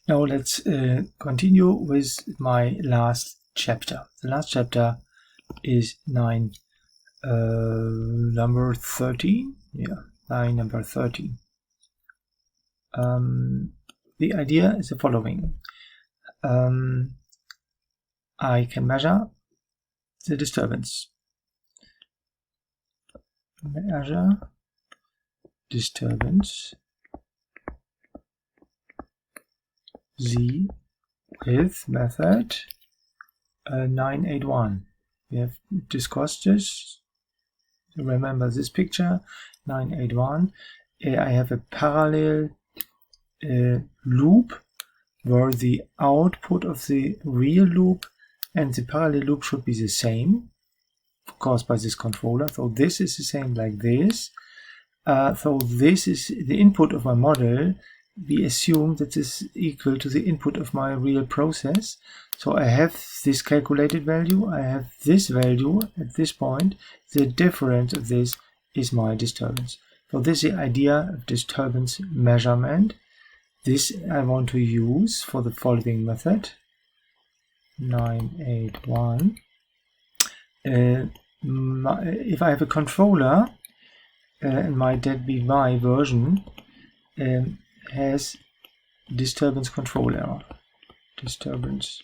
Now let's continue with my last chapter. The last chapter is number 13. Yeah, number 13. The idea is the following. I can measure the disturbance. Measure disturbance Z with method 981. We have discussed this. Remember this picture, 981. I have a parallel loop where the output of the real loop and the parallel loop should be the same, caused by this controller. So this is the same like this. So this is the input of my model. We assume that this is equal to the input of my real process. So I have this calculated value, I have this value at this point. The difference of this is my disturbance. So this is the idea of disturbance measurement. This I want to use for the following method. 981. If I have a controller, and my .by version has disturbance control error. Disturbance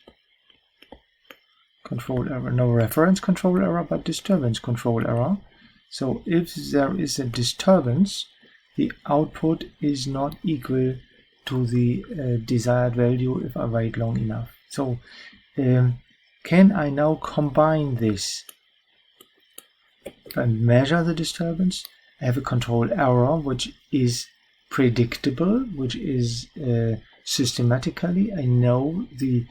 control error. No reference control error, but disturbance control error. So if there is a disturbance, the output is not equal to the desired value if I wait long enough. So can I now combine this? If I measure the disturbance, I have a control error which is predictable, which is systematically, I know the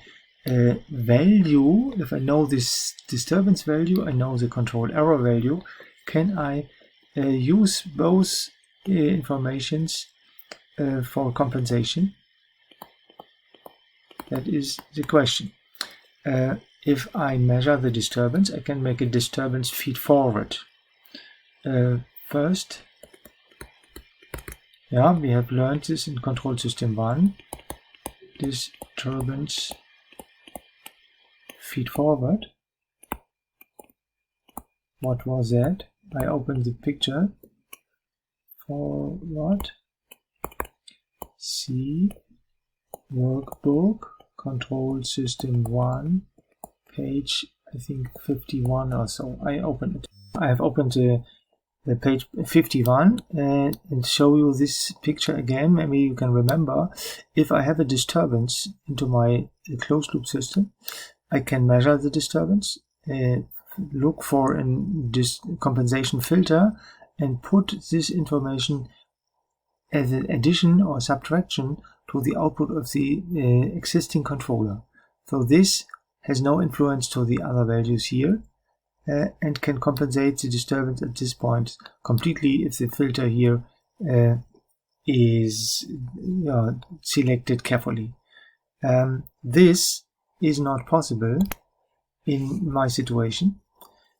value. If I know this disturbance value, I know the control error value. Can I use both informations for compensation? That is the question. If I measure the disturbance, I can make a disturbance feed forward. First, yeah, we have learned this in control system 1. Disturbance feed forward. What was that? I opened the picture. Forward. C. Workbook. Control system 1. Page, I think 51 or so. I opened it. I have opened the page 51 and show you this picture again. Maybe you can remember. If I have a disturbance into my closed loop system, I can measure the disturbance, look for a compensation filter, and put this information as an addition or subtraction to the output of the existing controller. So this has no influence to the other values here. And can compensate the disturbance at this point completely if the filter here is selected carefully. This is not possible in my situation,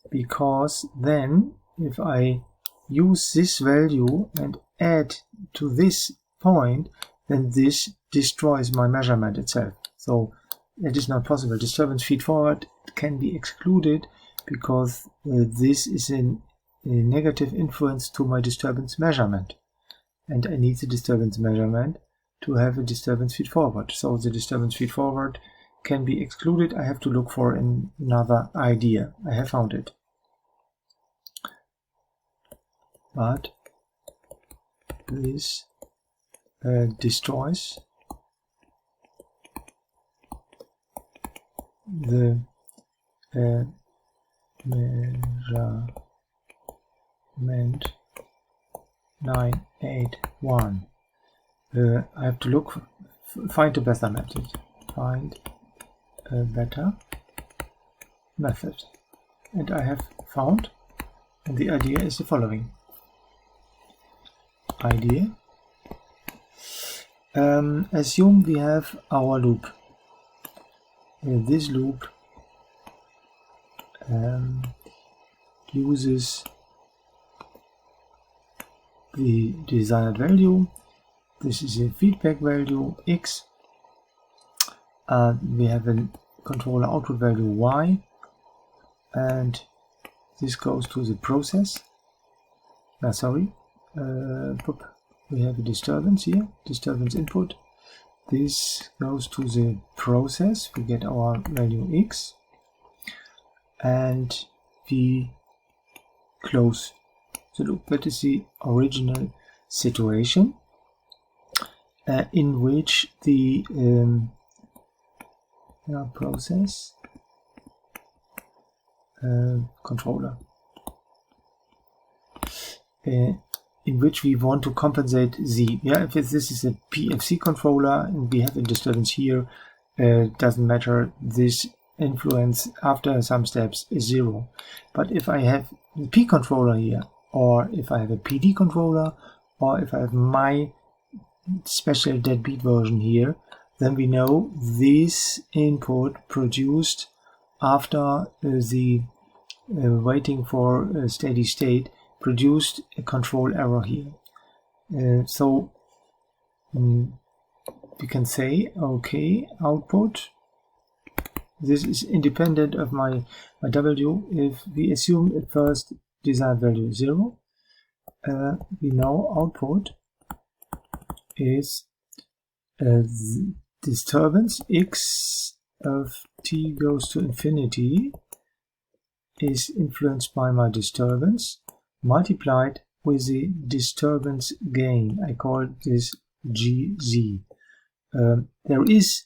because then if I use this value and add to this point, then this destroys my measurement itself. So it is not possible. Disturbance feed forward can be excluded because this is a negative influence to my disturbance measurement, and I need the disturbance measurement to have a disturbance feed forward. So the disturbance feed forward can be excluded. I have to look for another idea. I have found it, but this destroys the measurement 981. I have to look, find a better method. Find a better method. And I have found, and the idea is the following. Idea. Assume we have our loop. This loop uses the desired value. This is a feedback value x, we have a controller output value y, and this goes to the process. We have a disturbance here, disturbance input. This goes to the process, we get our value x, and we close the loop. That is the original situation in which the process controller in which we want to compensate z. If this is a PFC controller and we have a disturbance here, doesn't matter, this influence after some steps is 0. But if I have a P controller here, or if I have a PD controller, or if I have my special deadbeat version here, then we know this input produced after the waiting for a steady state produced a control error here. So we can say, okay, output, this is independent of my W. If we assume at first desired value is 0, we know output is disturbance x of t goes to infinity is influenced by my disturbance multiplied with the disturbance gain. I call this Gz. There is,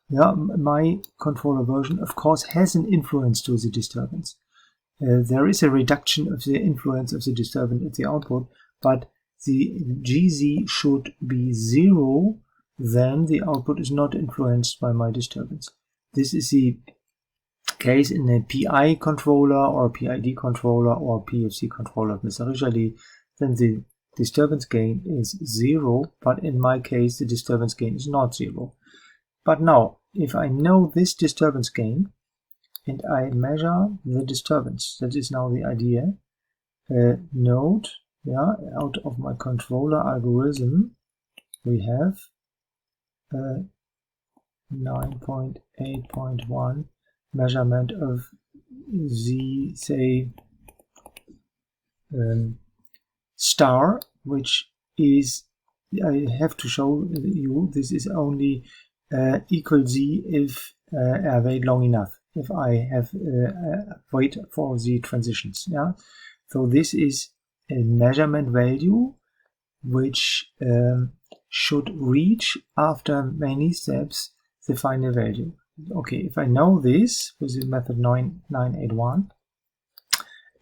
my controller version of course has an influence to the disturbance. There is a reduction of the influence of the disturbance at the output, but the Gz should be 0, then the output is not influenced by my disturbance. This is the case in a PI controller or PID controller or PFC controller of Mr. Richarly. Then the disturbance gain is 0, but in my case the disturbance gain is not 0. But now, if I know this disturbance gain and I measure the disturbance, that is now the idea, note, out of my controller algorithm we have 9.8.1 measurement of the, say, star, which is, I have to show you, this is only equal z if I wait long enough, if I have wait for the transitions. So this is a measurement value which should reach after many steps the final value. Okay, if I know this with the method 981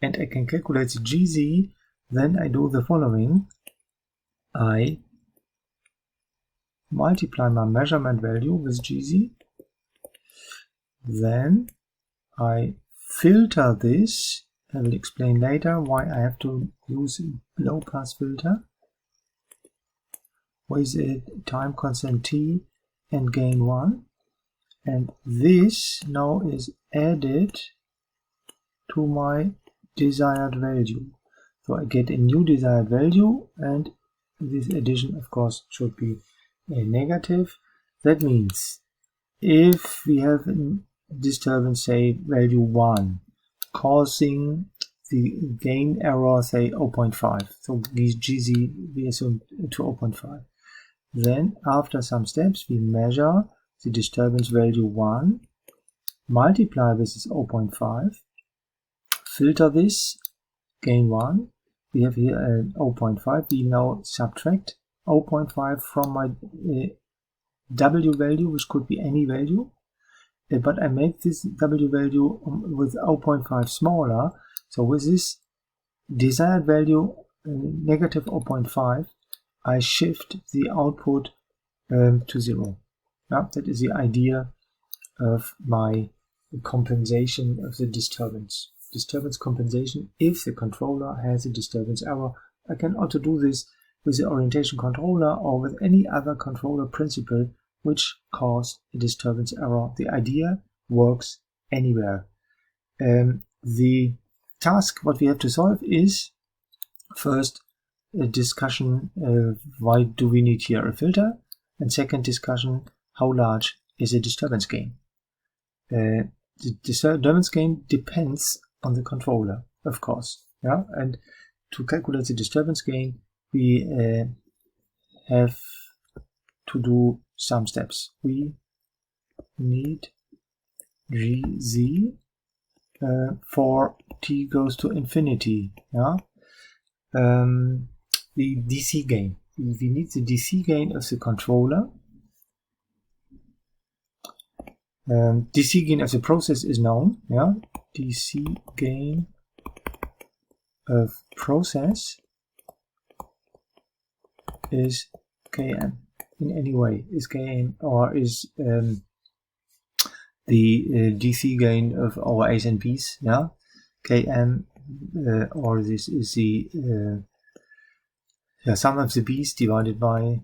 and I can calculate the Gz, then I do the following. I multiply my measurement value with Gz, then I filter this. I will explain later why I have to use a low pass filter with a time constant t and gain 1, and this now is added to my desired value. So I get a new desired value, and this addition of course should be a negative. That means if we have a disturbance, say value 1, causing the gain error, say 0.5, so this Gz we assume to 0.5. Then after some steps we measure the disturbance value 1, multiply this is 0.5, filter this, gain 1, we have here a 0.5, we now subtract 0.5 from my W value, which could be any value, but I make this W value with 0.5 smaller, so with this desired value negative 0.5, I shift the output to 0. That is the idea of my compensation of the disturbance. Disturbance compensation if the controller has a disturbance error. I can also do this with the orientation controller or with any other controller principle which cause a disturbance error. The idea works anywhere. The task what we have to solve is first a discussion why do we need here a filter, and second discussion how large is a disturbance gain. The disturbance gain depends on the controller, of course. Yeah, and to calculate the disturbance gain, we have to do some steps. We need Gz for t goes to infinity. Yeah, the DC gain. We need the DC gain of the controller. DC gain of the process is known. Yeah, DC gain of process is Kn. In any way is Kn, or is the DC gain of our A's and B's. Yeah, Kn, or this is the sum of the B's divided by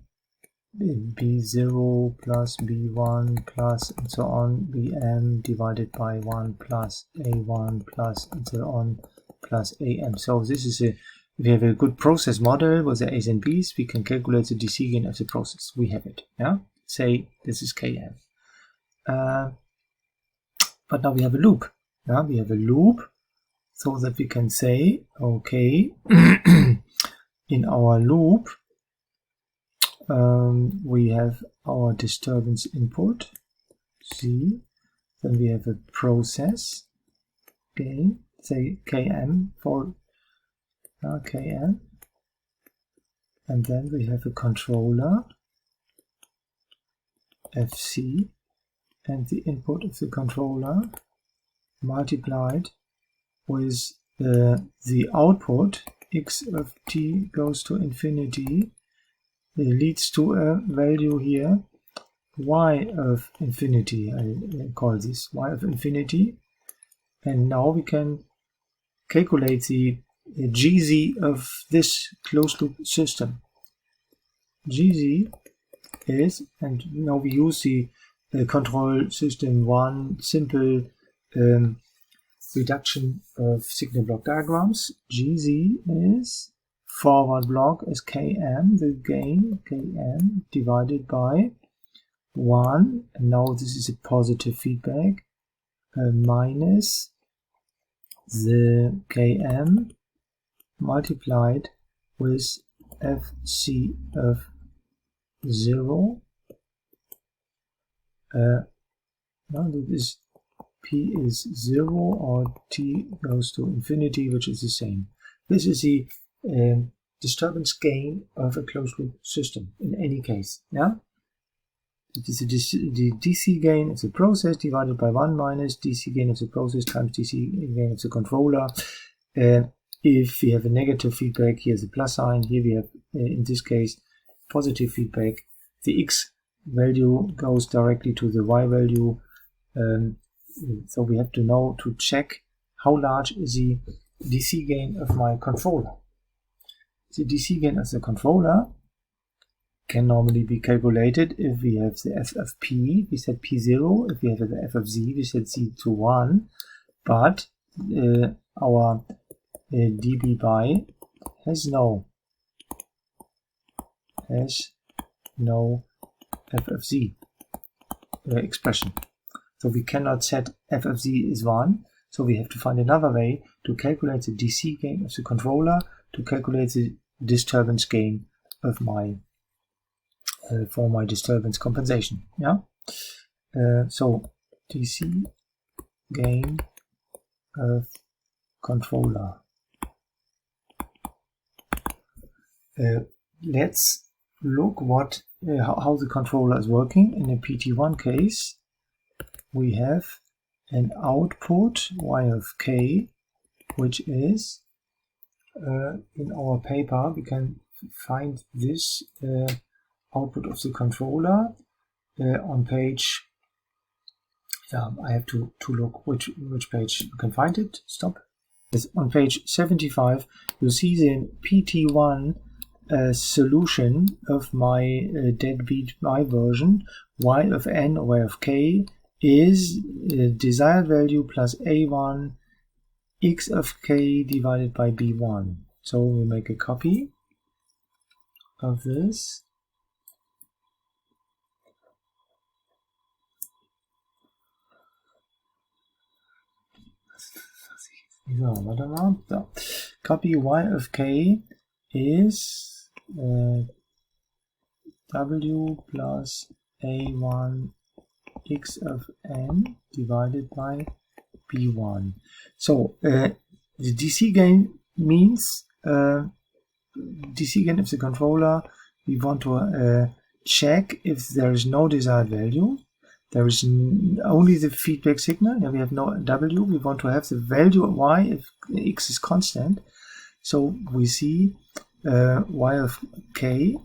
B0 plus B1 plus and so on, Bm divided by 1 plus A1 plus and so on plus Am. So this is if we have a good process model with the A's and B's, we can calculate the DC gain of the process. We have it. Yeah, say this is Km. But now we have a loop. Yeah, we have a loop so that we can say, okay, in our loop, we have our disturbance input, C, then we have a process gain, say Km for Km, and then we have a controller, Fc, and the input of the controller multiplied with the output, x of t goes to infinity, leads to a value here, y of infinity. I call this y of infinity. And now we can calculate the Gz of this closed loop system. Gz is, and now we use the control system 1 simple reduction of signal block diagrams. Gz is forward block is Km, the gain Km divided by 1, and now this is a positive feedback, minus the Km multiplied with Fc of 0. Now this is P is 0 or T goes to infinity, which is the same. This is the disturbance gain of a closed loop system in any case. Yeah, it is the DC gain of the process divided by 1 minus DC gain of the process times DC gain of the controller. If we have a negative feedback, here's a plus sign. Here we have, in this case, positive feedback. The x value goes directly to the y value. So we have to know to check how large is the DC gain of my controller. The DC gain of the controller can normally be calculated if we have the f of p, we set p0, if we have the f of z, we set z to 1, but our dB by has no f of z expression. So we cannot set f of z is 1, so we have to find another way to calculate the DC gain of the controller, to calculate the disturbance gain of my for my disturbance compensation. Yeah. So DC gain of controller. Let's look what how the controller is working. In a PT1 case, we have an output y of k, which is in our paper we can find this output of the controller on page. I have to look which page you can find it. Stop. It's on page 75. You see the PT1 solution of my deadbeat my version. Y of n or y of k is desired value plus a1 x of k divided by b1. So we make a copy of this. So, warte mal. So. Copy y of k is w plus a1 x of n divided by b1. So the DC gain means DC gain of the controller. We want to check if there is no desired value. There is only the feedback signal. We have no W. We want to have the value of y if x is constant. So we see y of k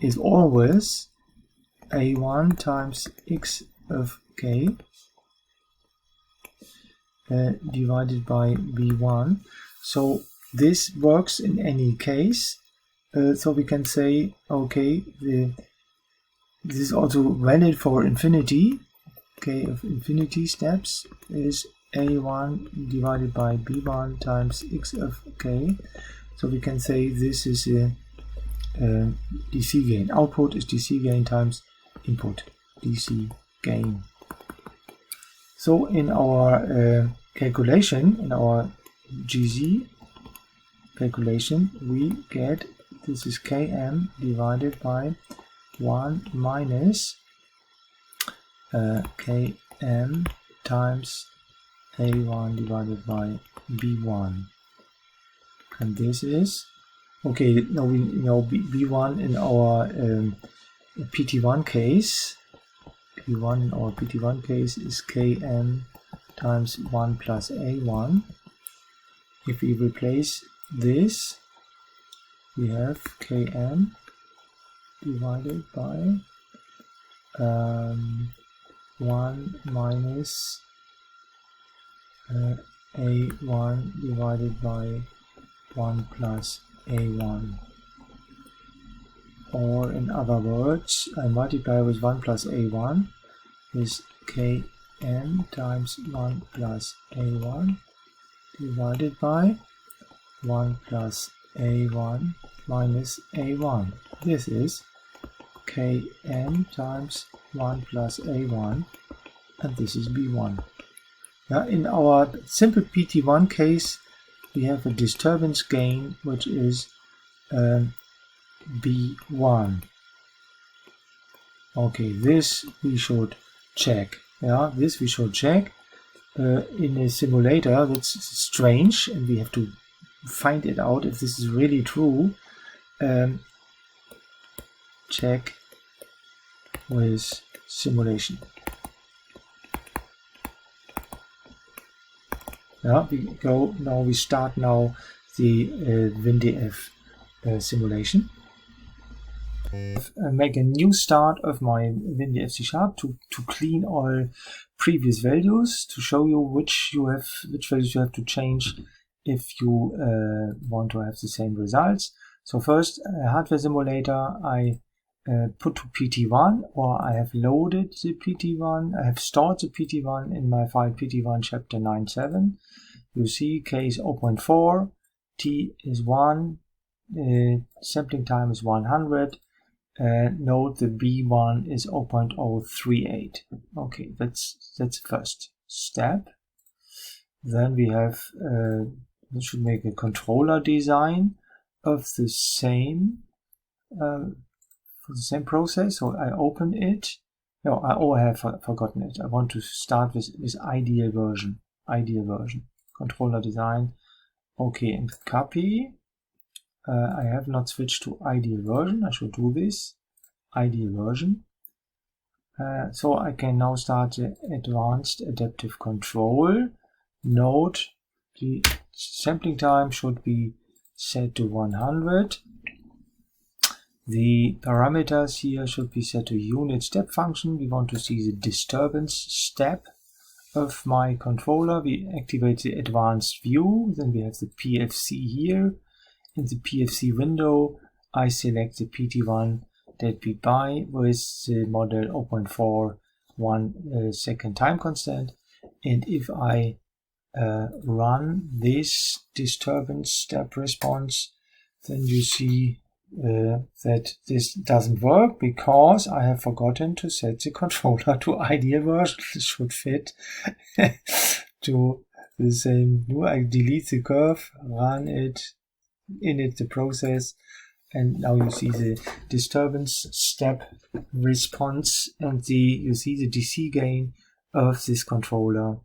is always a1 times x of k divided by b1. So this works in any case. So we can say, okay, this is also valid for infinity. K of infinity steps is a1 divided by b1 times x of k. So we can say this is a DC gain. Output is DC gain times input DC gain. So in our calculation, in our Csii calculation, we get this is Km divided by 1 minus Km times A1 divided by B1. And this is, okay, now we know B1 in our PT1 case. B1 in our PT1 case is Km times 1 plus A1. If we replace this, we have Km divided by 1 minus A1 divided by 1 plus A1. Or in other words, I multiply with 1 plus A1 is Km times 1 plus A1 divided by 1 plus A1 minus A1. This is Km times 1 plus A1, and this is B1. Yeah, in our simple PT1 case, we have a disturbance gain which is B1. Okay, this we should check. Yeah, this we should check. In a simulator, that's strange, and we have to find it out if this is really true. Check with simulation. Yeah, we start now the WinDF simulation. Make a new start of my WinDF C# to clean all previous values, to show you which values you have to change if you want to have the same results. So first, hardware simulator, I put to PT1, or I have loaded the PT1. I have stored the PT1 in my file PT1 chapter 9.7. You see K is 0.4, T is 1, sampling time is 100. Note the B1 is 0.038. Okay, that's the first step. Then we have we should make a controller design of the same for the same process. So I open it. No, I have forgotten it. I want to start with ideal version. Ideal version. Controller design. Okay, and copy. I have not switched to ideal version. I should do this. Ideal version. So I can now start the advanced adaptive control. Note the sampling time should be set to 100. The parameters here should be set to unit step function. We want to see the disturbance step of my controller. We activate the advanced view. Then we have the PFC here. In the PFC window, I select the PT1 that we buy with the model 0.4 1 second time constant. And if I run this disturbance step response, then you see that this doesn't work because I have forgotten to set the controller to ideal version. This should fit to the same. I delete the curve, run it, init the process, and now you see the disturbance step response, and you see the DC gain of this controller.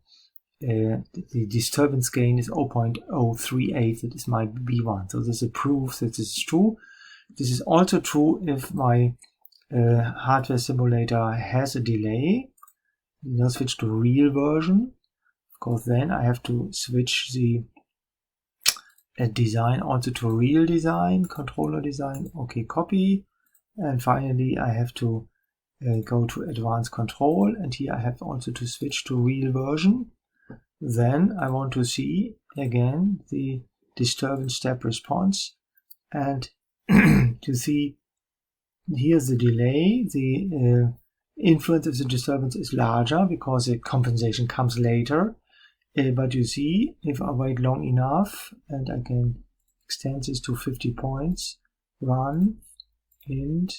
The disturbance gain is 0.038. That is my B1. So this is proof that this is true. This is also true if my hardware simulator has a delay. Now switch to real version. Of course, then I have to switch the design also to real design, controller design. Okay, copy. And finally, I have to go to advanced control. And here I have also to switch to real version. Then I want to see again the disturbance step response. And to see here's the delay. The influence of the disturbance is larger because the compensation comes later. But you see, if I wait long enough, and I can extend this to 50 points, run, and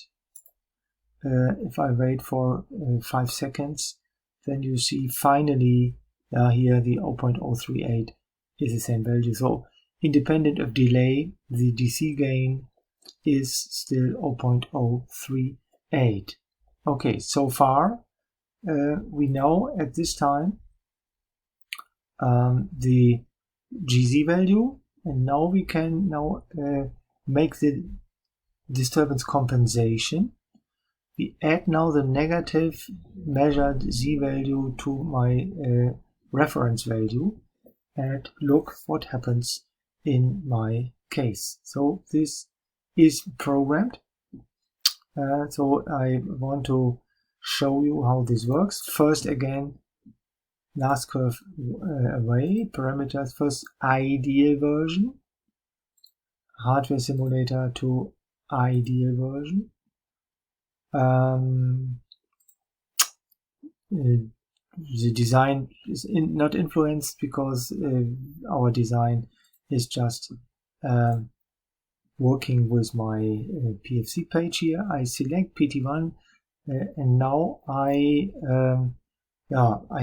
if I wait for 5 seconds, then you see finally here the 0.038 is the same value. So independent of delay, the DC gain is still 0.038. Okay, so far we know at this time the Csii value, and now we can make the disturbance compensation. We add now the negative measured Z value to my reference value, and look what happens in my case. So this is programmed. So I want to show you how this works. First, again, last curve away, parameters, first ideal version, hardware simulator to ideal version. The design is not influenced because our design is just working with my PFC page here. I select PT1 and now I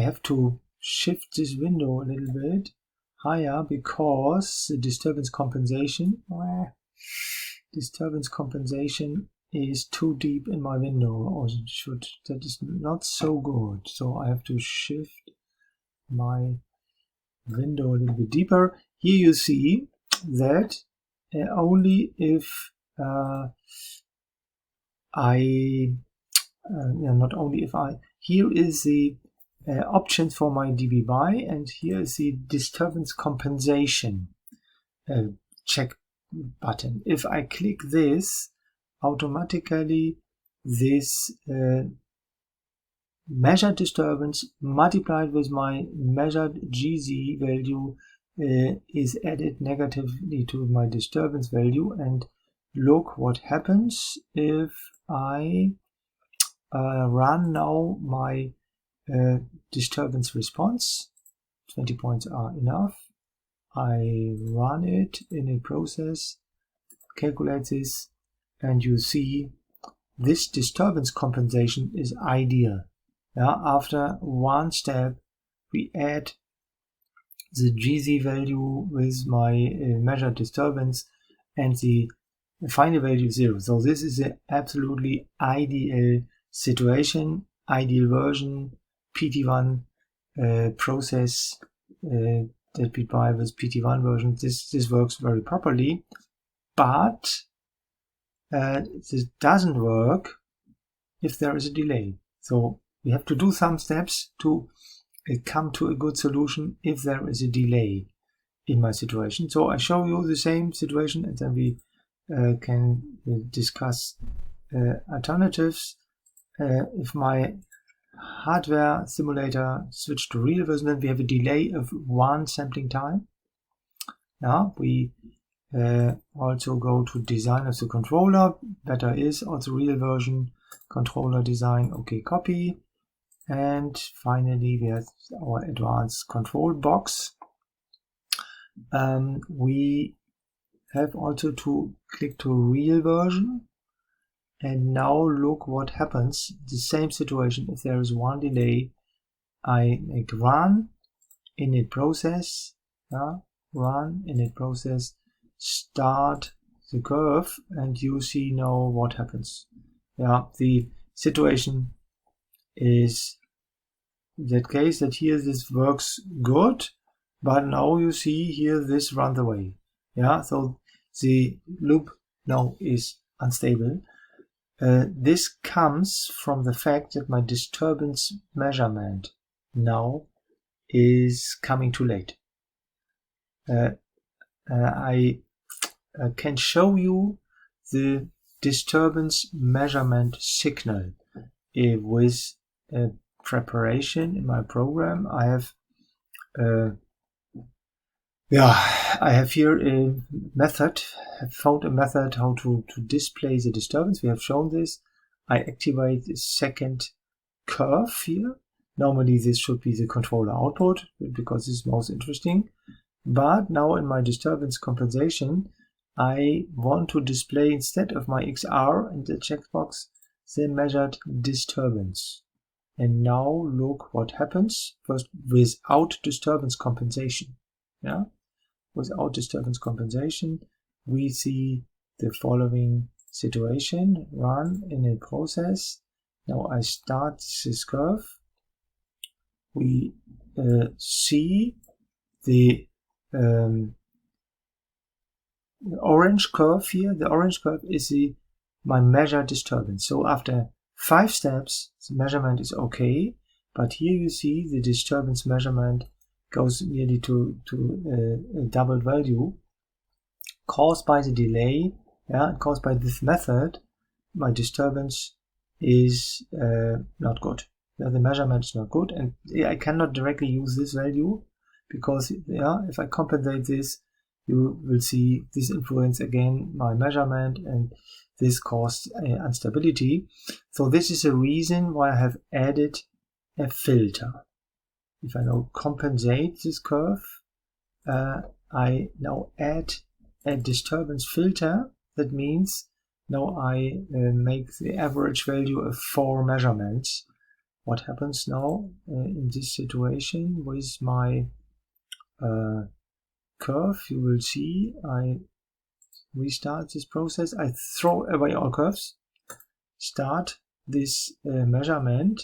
have to shift this window a little bit higher because the disturbance compensation is too deep in my window, or that is not so good. So I have to shift my window a little bit deeper. Here you see that only if here is the options for my dB by, and here is the disturbance compensation check button. If I click this, automatically this measured disturbance multiplied with my measured Csii value is added negatively to my disturbance value, and look what happens if I run now my disturbance response. 20 points are enough. I run it in a process, calculate this, and you see this disturbance compensation is ideal. After one step, we add the Csii value with my measured disturbance, and the final value is 0. So this is an absolutely ideal situation, ideal version, PT1 process that we buy with PT1 version. This works very properly, but this doesn't work if there is a delay. So we have to do some steps to come to a good solution if there is a delay in my situation. So I show you the same situation, and then we can discuss alternatives. If my hardware simulator switch to real version, then we have a delay of 1 sampling time. Now we also go to design of the controller. Better is also real version, controller design, okay, copy. And finally we have our advanced control box. We have also to click to real version, and now look what happens. The same situation, if there is one delay, I make run, init process, run init process, start the curve, and you see now what happens. The situation is that case that here this works good, but now you see here this runs away. So the loop now is unstable. This comes from the fact that my disturbance measurement now is coming too late. I can show you the disturbance measurement signal with preparation in my program. I have here a method. I found a method how to display the disturbance. We have shown this. I activate the second curve here. Normally this should be the controller output because this is most interesting. But now in my disturbance compensation, I want to display instead of my XR in the checkbox the measured disturbance. And now look what happens first without disturbance compensation. Without disturbance compensation, we see the following situation. Run init process. Now I start this curve. We see the orange curve here. The orange curve is my measured disturbance. So after 5 steps, the measurement is okay, but here you see the disturbance measurement goes nearly to a double value caused by the delay, caused by this method. My disturbance is not good. The measurement is not good, and I cannot directly use this value because if I compensate this, you will see this influence again my measurement, and this caused instability. So this is a reason why I have added a filter. If I now compensate this curve, I now add a disturbance filter. That means now I make the average value of 4 measurements. What happens now in this situation with my curve? You will see I restart this process. I throw away all curves, start this measurement,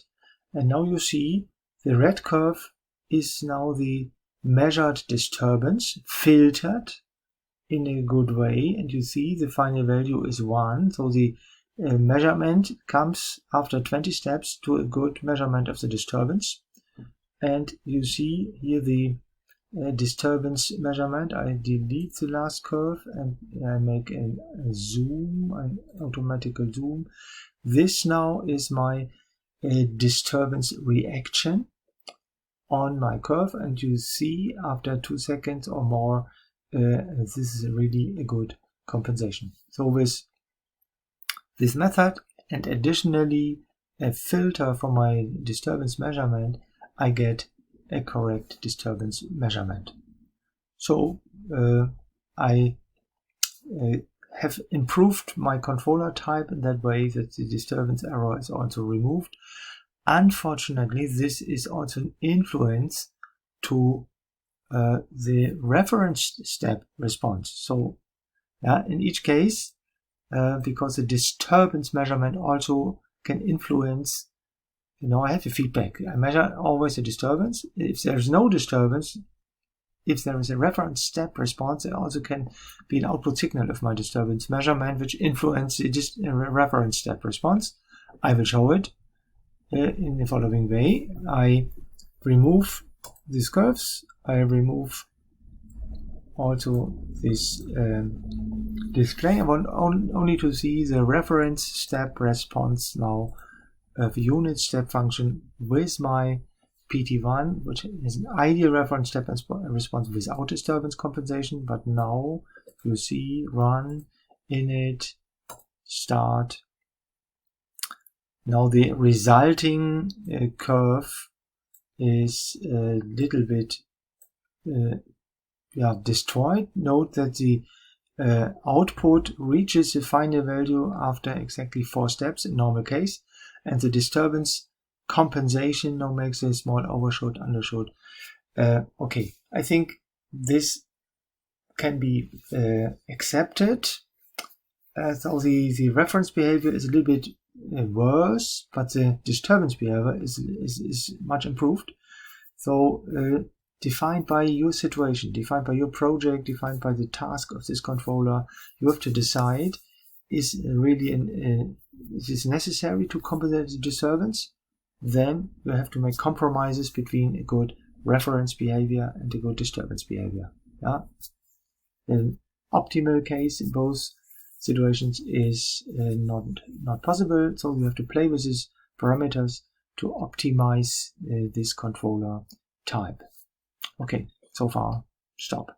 and now you see the red curve is now the measured disturbance filtered in a good way, and you see the final value is 1. So the measurement comes after 20 steps to a good measurement of the disturbance. And you see here the disturbance measurement. I delete the last curve and I make a zoom, an automatical zoom. This now is my disturbance reaction on my curve, and you see after 2 seconds or more this is really a good compensation. So with this method and additionally a filter for my disturbance measurement, I get a correct disturbance measurement. So I have improved my controller type in that way that the disturbance error is also removed. Unfortunately, this is also an influence to the reference step response. So in each case, because the disturbance measurement also can influence, I have a feedback. I measure always the disturbance. If there's no disturbance, if there is a reference step response, there also can be an output signal of my disturbance measurement which influences the reference step response. I will show it in the following way. I remove these curves. I remove also this display. I want only to see the reference step response now of unit step function with my PT1, which is an ideal reference step response without disturbance compensation. But now you see run init start. Now the resulting curve is a little bit destroyed. Note that the output reaches the final value after exactly 4 steps in normal case, and the disturbance compensation now makes a small overshoot, undershoot. Okay, I think this can be accepted. So the reference behavior is a little bit worse, but the disturbance behavior is much improved. So defined by your situation, defined by your project, defined by the task of this controller, you have to decide, is really is this necessary to compensate the disturbance? Then you have to make compromises between a good reference behavior and a good disturbance behavior. Yeah? An optimal case in both situations is not possible, so you have to play with these parameters to optimize this controller type. Okay, so far, stop.